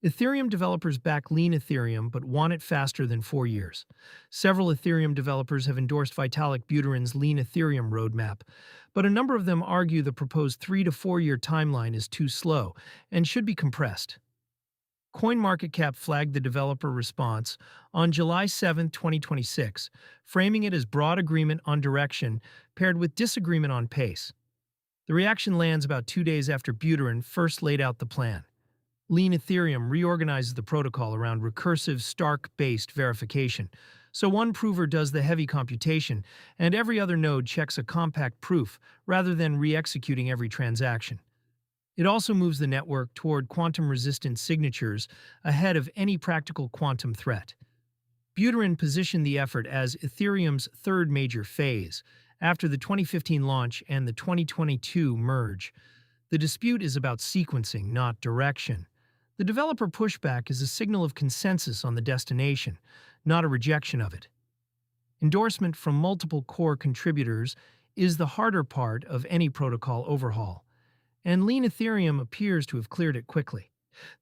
Ethereum developers back lean Ethereum but want it faster than 4 years. Several Ethereum developers have endorsed Vitalik Buterin's lean Ethereum roadmap, but a number of them argue the proposed 3 to 4 year timeline is too slow and should be compressed. CoinMarketCap flagged the developer response on July 7, 2026, framing it as broad agreement on direction paired with disagreement on pace. The reaction lands about 2 days after Buterin first laid out the plan. Lean Ethereum reorganizes the protocol around recursive, Stark-based verification, so one prover does the heavy computation, and every other node checks a compact proof rather than re-executing every transaction. It also moves the network toward quantum-resistant signatures ahead of any practical quantum threat. Buterin positioned the effort as Ethereum's third major phase, after the 2015 launch and the 2022 merge. The dispute is about sequencing, not direction. The developer pushback is a signal of consensus on the destination, not a rejection of it. Endorsement from multiple core contributors is the harder part of any protocol overhaul, and Lean Ethereum appears to have cleared it quickly.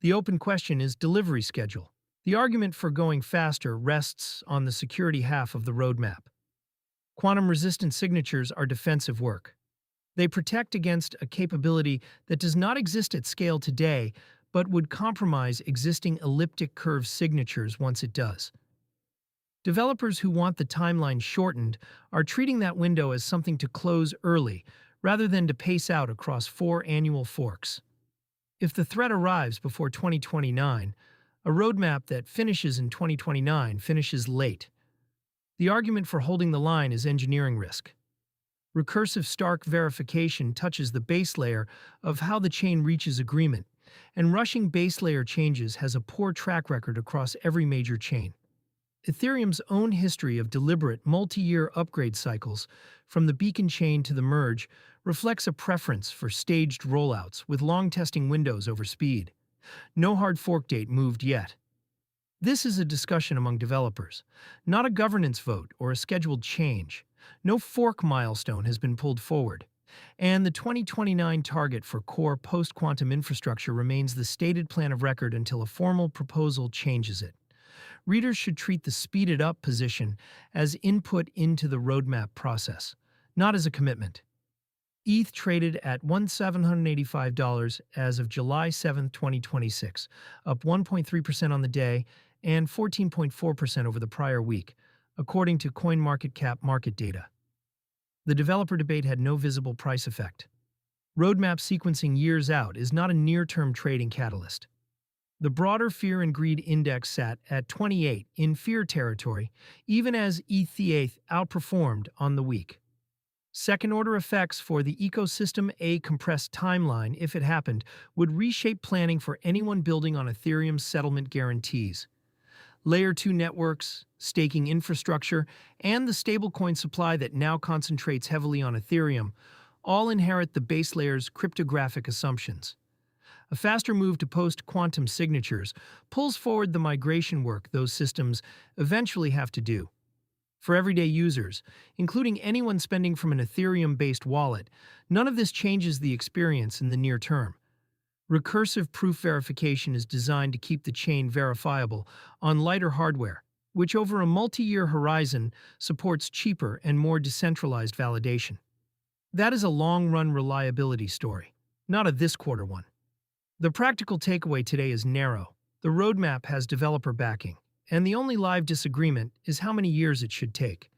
The open question is delivery schedule. The argument for going faster rests on the security half of the roadmap. Quantum-resistant signatures are defensive work. They protect against a capability that does not exist at scale today, but would compromise existing elliptic curve signatures once it does. Developers who want the timeline shortened are treating that window as something to close early, rather than to pace out across 4 annual forks. If the threat arrives before 2029, a roadmap that finishes in 2029 finishes late. The argument for holding the line is engineering risk. Recursive Stark verification touches the base layer of how the chain reaches agreement, and rushing base layer changes has a poor track record across every major chain. Ethereum's own history of deliberate multi-year upgrade cycles, from the beacon chain to the merge, reflects a preference for staged rollouts with long testing windows over speed. No hard fork date moved yet. This is a discussion among developers, not a governance vote or a scheduled change. No fork milestone has been pulled forward, and the 2029 target for core post-quantum infrastructure remains the stated plan of record until a formal proposal changes it. Readers should treat the speeded-up position as input into the roadmap process, not as a commitment. ETH traded at $1,785 as of July 7, 2026, up 1.3% on the day and 14.4% over the prior week, according to CoinMarketCap market data. The developer debate had no visible price effect. Roadmap sequencing years out is not a near-term trading catalyst. The broader Fear and Greed Index sat at 28 in fear territory, even as ETH outperformed on the week. Second-order effects for the ecosystem. A compressed timeline, if it happened, would reshape planning for anyone building on Ethereum's settlement guarantees. Layer 2 networks, staking infrastructure, and the stablecoin supply that now concentrates heavily on Ethereum all inherit the base layer's cryptographic assumptions. A faster move to post-quantum signatures pulls forward the migration work those systems eventually have to do. For everyday users, including anyone spending from an Ethereum-based wallet, none of this changes the experience in the near term. Recursive proof verification is designed to keep the chain verifiable on lighter hardware, which over a multi-year horizon supports cheaper and more decentralized validation. That is a long-run reliability story, not a this-quarter one. The practical takeaway today is narrow. The roadmap has developer backing, and the only live disagreement is how many years it should take.